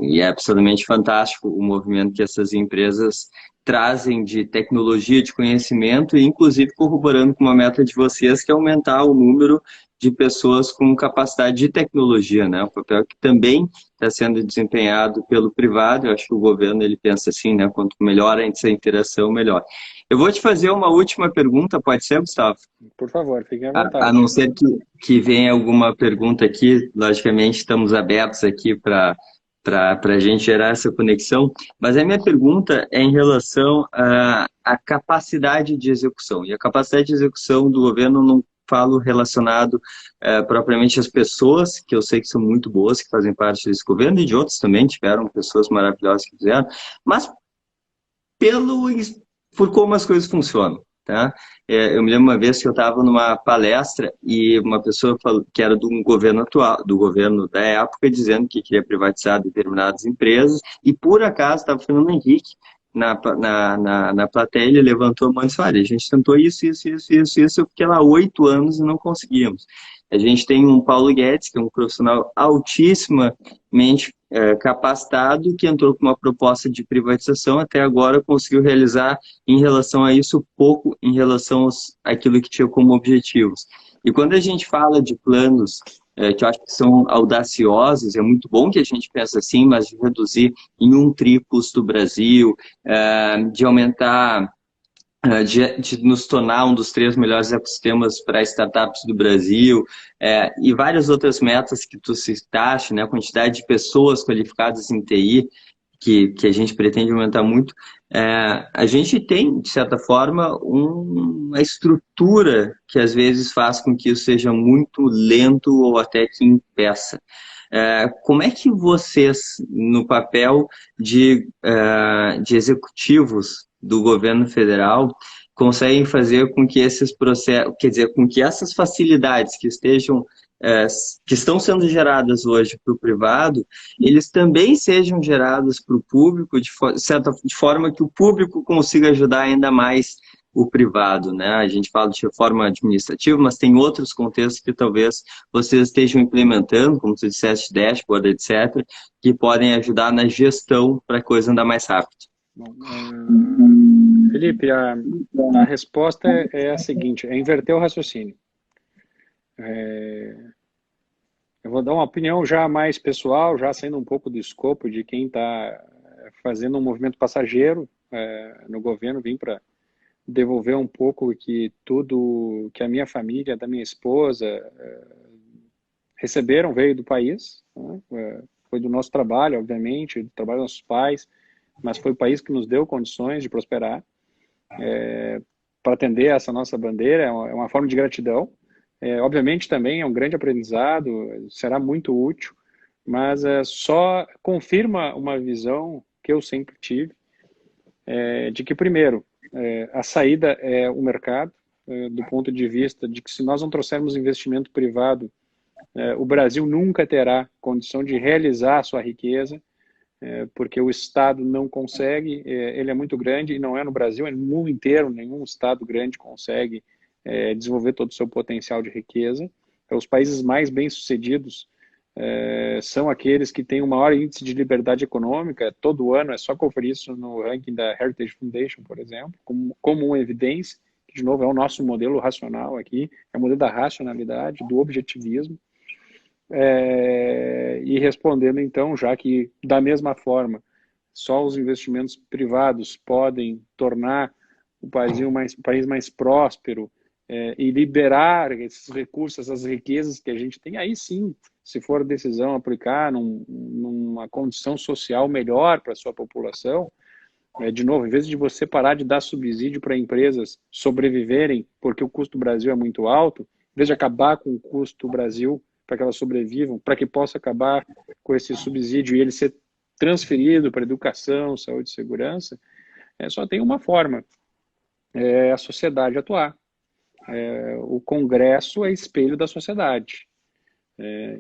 E é absolutamente fantástico o movimento que essas empresas trazem de tecnologia, de conhecimento, e inclusive corroborando com uma meta de vocês, que é aumentar o número de pessoas com capacidade de tecnologia, né? Um papel que também está sendo desempenhado pelo privado. Eu acho que o governo ele pensa assim, né? Quanto melhor essa interação, melhor. Eu vou te fazer uma última pergunta, pode ser, Gustavo? Por favor, fiquem à A vontade. não ser que venha alguma pergunta aqui, logicamente estamos abertos aqui para a gente gerar essa conexão, mas a minha pergunta é em relação à capacidade de execução. E a capacidade de execução do governo não falo relacionado propriamente às pessoas, que eu sei que são muito boas, que fazem parte desse governo, e de outros também, tiveram pessoas maravilhosas que fizeram, mas pelo, por como as coisas funcionam, tá? Eu me lembro uma vez que eu estava numa palestra e uma pessoa falou, que era do governo atual, do governo da época, dizendo que queria privatizar determinadas empresas, e por acaso estava o Fernando Henrique na plateia, ele levantou a mão e disse, olha, a gente tentou isso, eu fiquei lá 8 anos e não conseguimos. A gente tem um Paulo Guedes, que é um profissional altíssimamente capacitado, que entrou com uma proposta de privatização, até agora conseguiu realizar em relação a isso pouco em relação àquilo que tinha como objetivos. E quando a gente fala de planos que eu acho que são audaciosos, é muito bom que a gente pense assim, mas de reduzir em um tri custo do Brasil, de aumentar de nos tornar um dos 3 melhores ecossistemas para startups do Brasil, e várias outras metas que tu citaste, né, a quantidade de pessoas qualificadas em TI, que a gente pretende aumentar muito, a gente tem, de certa forma, uma estrutura que às vezes faz com que isso seja muito lento ou até que impeça. Como é que vocês, no papel de executivos do governo federal, conseguem fazer com que esses processos, quer dizer, com que essas facilidades que que estão sendo geradas hoje para o privado, eles também sejam gerados para o público, de forma que o público consiga ajudar ainda mais o privado, né? A gente fala de reforma administrativa, mas tem outros contextos que talvez vocês estejam implementando, como você disseste, dashboard, etc., que podem ajudar na gestão para a coisa andar mais rápido. Bom, Felipe, a resposta é a seguinte, é inverter o raciocínio. Eu vou dar uma opinião já mais pessoal, já saindo um pouco do escopo de quem está fazendo um movimento passageiro no governo, vim para devolver um pouco que tudo que a minha família, da minha esposa, receberam veio do país, né? Foi do nosso trabalho, obviamente, do trabalho dos nossos pais, mas foi o país que nos deu condições de prosperar. Para atender essa nossa bandeira, é uma forma de gratidão. Obviamente também é um grande aprendizado, será muito útil, mas só confirma uma visão que eu sempre tive, de que, primeiro, a saída é o mercado, do ponto de vista de que se nós não trouxermos investimento privado, o Brasil nunca terá condição de realizar a sua riqueza, porque o Estado não consegue, ele é muito grande, e não é no Brasil, é no mundo inteiro, nenhum Estado grande consegue desenvolver todo o seu potencial de riqueza. Os países mais bem-sucedidos são aqueles que têm o maior índice de liberdade econômica. Todo ano, é só conferir isso no ranking da Heritage Foundation, por exemplo, como uma evidência, que de novo é o nosso modelo racional aqui, é o modelo da racionalidade, do objetivismo. E respondendo então, já que da mesma forma só os investimentos privados podem tornar o país mais próspero e liberar esses recursos, essas riquezas que a gente tem, aí sim, se for a decisão aplicar numa condição social melhor para a sua população, de novo, em vez de você parar de dar subsídio para empresas sobreviverem porque o custo do Brasil é muito alto, em vez de acabar com o custo do Brasil para que elas sobrevivam, para que possa acabar com esse subsídio e ele ser transferido para educação, saúde e segurança, só tem uma forma, é a sociedade atuar. O Congresso é espelho da sociedade.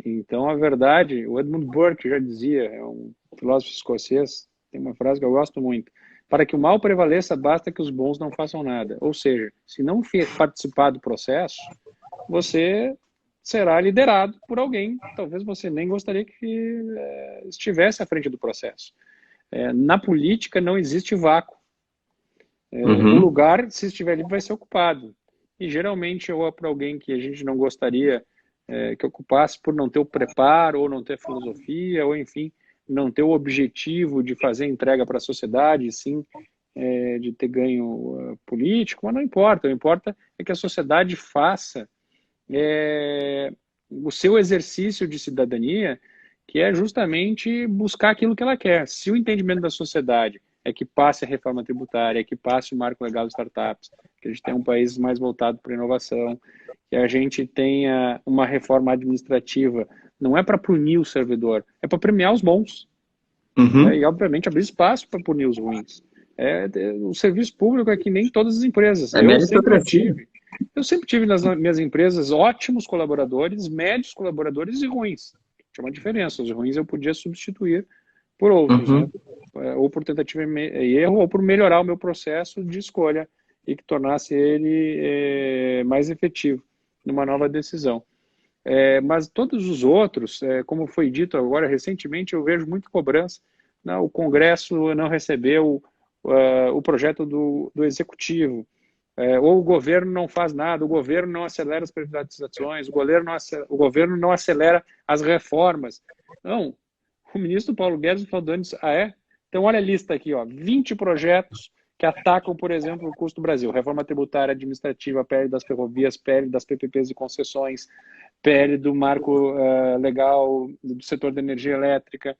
Então, a verdade, o Edmund Burke já dizia, é um filósofo escocês, tem uma frase que eu gosto muito: para que o mal prevaleça, basta que os bons não façam nada. Ou seja, se não participar do processo, você será liderado por alguém que talvez você nem gostaria que estivesse à frente do processo. Na política não existe vácuo. O lugar, se estiver livre, vai ser ocupado. E geralmente ou é para alguém que a gente não gostaria que ocupasse por não ter o preparo, ou não ter filosofia, ou enfim, não ter o objetivo de fazer entrega para a sociedade, sim, de ter ganho político, mas não importa. O que importa é que a sociedade faça o seu exercício de cidadania, que é justamente buscar aquilo que ela quer. Se o entendimento da sociedade é que passe a reforma tributária, é que passe o marco legal de startups, que a gente tenha um país mais voltado para a inovação, que a gente tenha uma reforma administrativa, não é para punir o servidor, é para premiar os bons. E, obviamente, abrir espaço para punir os ruins. O serviço público é que nem todas as empresas. Eu sempre tive nas minhas empresas ótimos colaboradores, médios colaboradores e ruins. Tinha uma diferença. Os ruins eu podia substituir por outros, né? Ou por tentativa e erro, ou por melhorar o meu processo de escolha e que tornasse ele mais efetivo numa nova decisão. Mas todos os outros, como foi dito agora recentemente, eu vejo muita cobrança. Não, o Congresso não recebeu o projeto do Executivo, ou o governo não faz nada, o governo não acelera as privatizações, o governo não acelera as reformas. Não, o ministro Paulo Guedes falou antes, então olha a lista aqui, 20 projetos que atacam, por exemplo, o custo do Brasil: reforma tributária, administrativa, PL das ferrovias, PL das PPPs e concessões, PL do marco legal do setor da energia elétrica.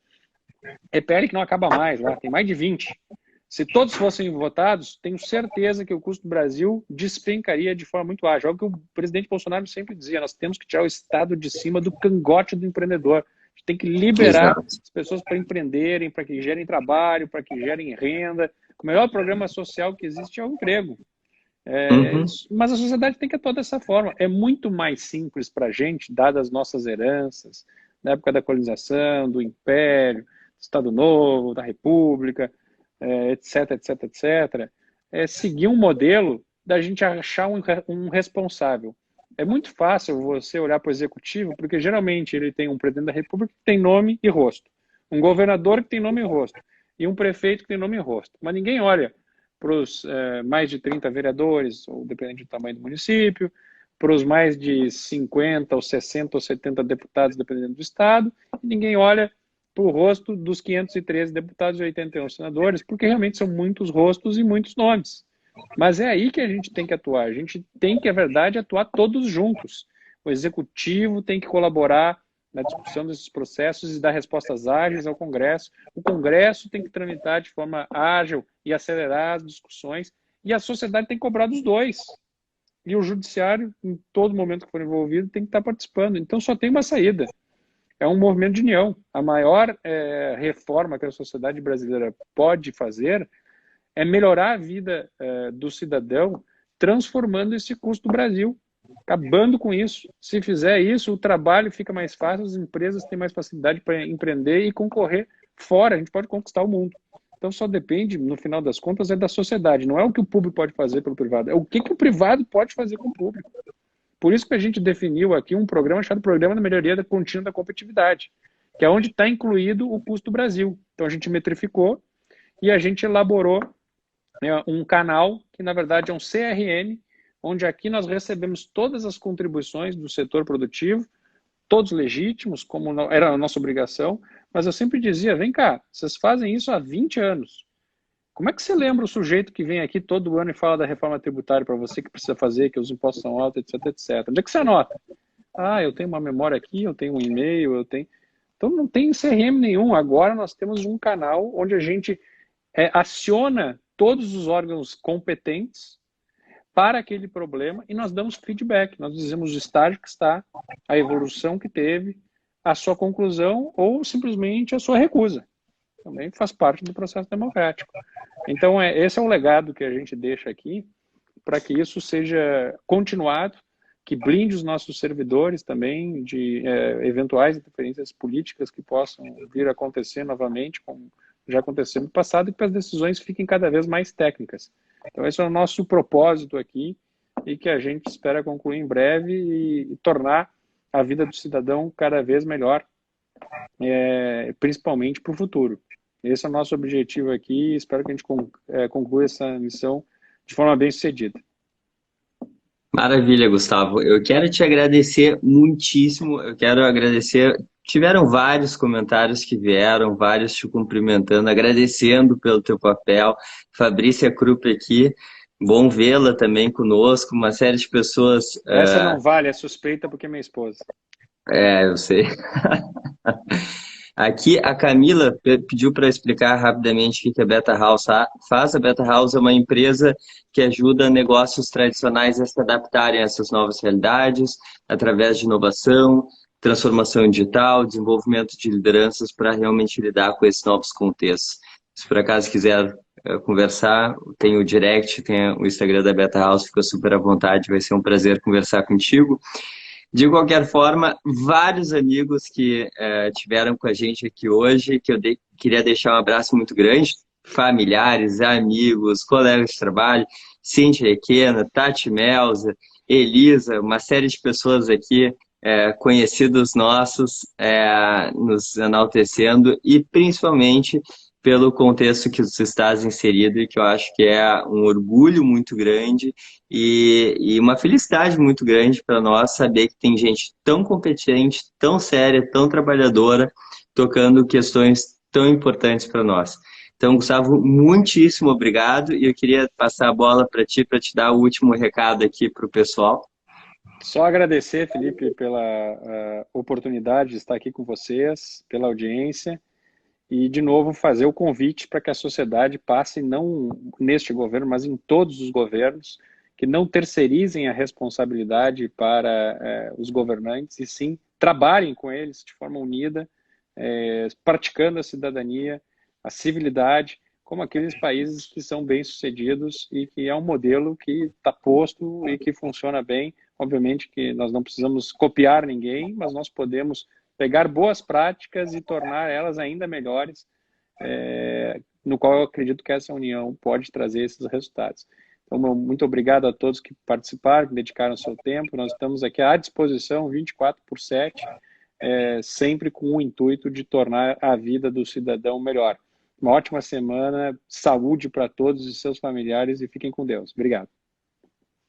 PL que não acaba mais, tem mais de 20. Se todos fossem votados, tenho certeza que o custo do Brasil despencaria de forma muito ágil. É o que o presidente Bolsonaro sempre dizia: nós temos que tirar o Estado de cima do cangote do empreendedor. A gente tem que liberar as pessoas para empreenderem, para que gerem trabalho, para que gerem renda. O melhor programa social que existe é o emprego. Mas a sociedade tem que atuar dessa forma. É muito mais simples para a gente, dadas as nossas heranças, na época da colonização, do Império, do Estado Novo, da República, etc, etc, etc, seguir um modelo da gente achar um responsável. É muito fácil você olhar para o executivo, porque geralmente ele tem um presidente da República que tem nome e rosto, um governador que tem nome e rosto, e um prefeito que tem nome e rosto. Mas ninguém olha para os mais de 30 vereadores, ou dependendo do tamanho do município, para os mais de 50 ou 60 ou 70 deputados, dependendo do estado, e ninguém olha para o rosto dos 513 deputados e 81 senadores, porque realmente são muitos rostos e muitos nomes. Mas é aí que a gente tem que atuar. A gente tem que, na verdade, atuar todos juntos. O executivo tem que colaborar na discussão desses processos e dar respostas ágeis ao Congresso. O Congresso tem que tramitar de forma ágil e acelerar as discussões. E a sociedade tem que cobrar dos dois. E o judiciário, em todo momento que for envolvido, tem que estar participando. Então só tem uma saída. É um movimento de união. A maior reforma que a sociedade brasileira pode fazer é melhorar a vida do cidadão, transformando esse custo do Brasil, acabando com isso. Se fizer isso, o trabalho fica mais fácil, as empresas têm mais facilidade para empreender e concorrer fora. A gente pode conquistar o mundo. Então só depende, no final das contas, da sociedade. Não é o que o público pode fazer pelo privado, é o que o privado pode fazer com o público. Por isso que a gente definiu aqui um programa chamado Programa da Melhoria da Contínua da Competitividade, que é onde está incluído o custo do Brasil. Então a gente metrificou e a gente elaborou um canal, que na verdade é um CRM, onde aqui nós recebemos todas as contribuições do setor produtivo, todos legítimos, como era a nossa obrigação, mas eu sempre dizia, vem cá, vocês fazem isso há 20 anos. Como é que você lembra o sujeito que vem aqui todo ano e fala da reforma tributária para você, que precisa fazer, que os impostos são altos, etc, etc? Onde é que você anota? Eu tenho uma memória aqui, eu tenho um e-mail, eu tenho... Então não tem CRM nenhum. Agora nós temos um canal onde a gente aciona todos os órgãos competentes para aquele problema e nós damos feedback. Nós dizemos o estágio que está, a evolução que teve, a sua conclusão ou simplesmente a sua recusa. Também faz parte do processo democrático. Então, esse é o legado que a gente deixa aqui para que isso seja continuado, que blinde os nossos servidores também de eventuais interferências políticas que possam vir a acontecer novamente, como já aconteceu no passado, e que as decisões fiquem cada vez mais técnicas. Então, esse é o nosso propósito aqui e que a gente espera concluir em breve e tornar a vida do cidadão cada vez melhor, principalmente para o futuro. Esse é o nosso objetivo aqui e espero que a gente conclua essa missão de forma bem sucedida. Maravilha, Gustavo. Eu quero te agradecer muitíssimo. Eu quero agradecer. Tiveram vários comentários que vieram, vários te cumprimentando, agradecendo pelo teu papel. Fabrícia Krupp aqui, bom vê-la também conosco. Uma série de pessoas. Essa não vale, é suspeita porque é minha esposa. Eu sei. Aqui a Camila pediu para explicar rapidamente o que a Beta House faz. A Beta House é uma empresa que ajuda negócios tradicionais a se adaptarem a essas novas realidades através de inovação, transformação digital, desenvolvimento de lideranças para realmente lidar com esses novos contextos. Se por acaso quiser conversar, tem o direct, tem o Instagram da Beta House, fica super à vontade, vai ser um prazer conversar contigo. De qualquer forma, vários amigos que tiveram com a gente aqui hoje, que eu queria deixar um abraço muito grande, familiares, amigos, colegas de trabalho, Cíntia Requena, Tati Melza, Elisa, uma série de pessoas aqui, conhecidos nossos, nos enaltecendo e principalmente pelo contexto que você está inserido e que eu acho que é um orgulho muito grande e uma felicidade muito grande para nós saber que tem gente tão competente, tão séria, tão trabalhadora, tocando questões tão importantes para nós. Então, Gustavo, muitíssimo obrigado e eu queria passar a bola para ti dar o último recado aqui para o pessoal. Só agradecer, Felipe, pela oportunidade de estar aqui com vocês, pela audiência. E, de novo, fazer o convite para que a sociedade passe, não neste governo, mas em todos os governos, que não terceirizem a responsabilidade para os governantes, e sim trabalhem com eles de forma unida, praticando a cidadania, a civilidade, como aqueles países que são bem-sucedidos e que é um modelo que está posto e que funciona bem. Obviamente que nós não precisamos copiar ninguém, mas nós podemos pegar boas práticas e tornar elas ainda melhores, no qual eu acredito que essa união pode trazer esses resultados. Então, muito obrigado a todos que participaram, que dedicaram seu tempo. Nós estamos aqui à disposição 24/7, sempre com o intuito de tornar a vida do cidadão melhor. Uma ótima semana, saúde para todos e seus familiares e fiquem com Deus. Obrigado.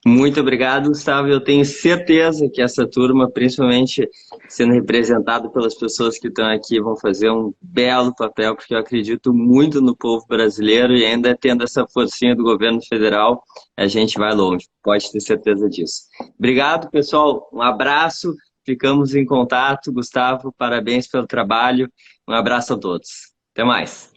Muito obrigado, Gustavo. Eu tenho certeza que essa turma, principalmente sendo representada pelas pessoas que estão aqui, vão fazer um belo papel, porque eu acredito muito no povo brasileiro e ainda tendo essa forcinha do governo federal, a gente vai longe. Pode ter certeza disso. Obrigado, pessoal. Um abraço. Ficamos em contato. Gustavo, parabéns pelo trabalho. Um abraço a todos. Até mais.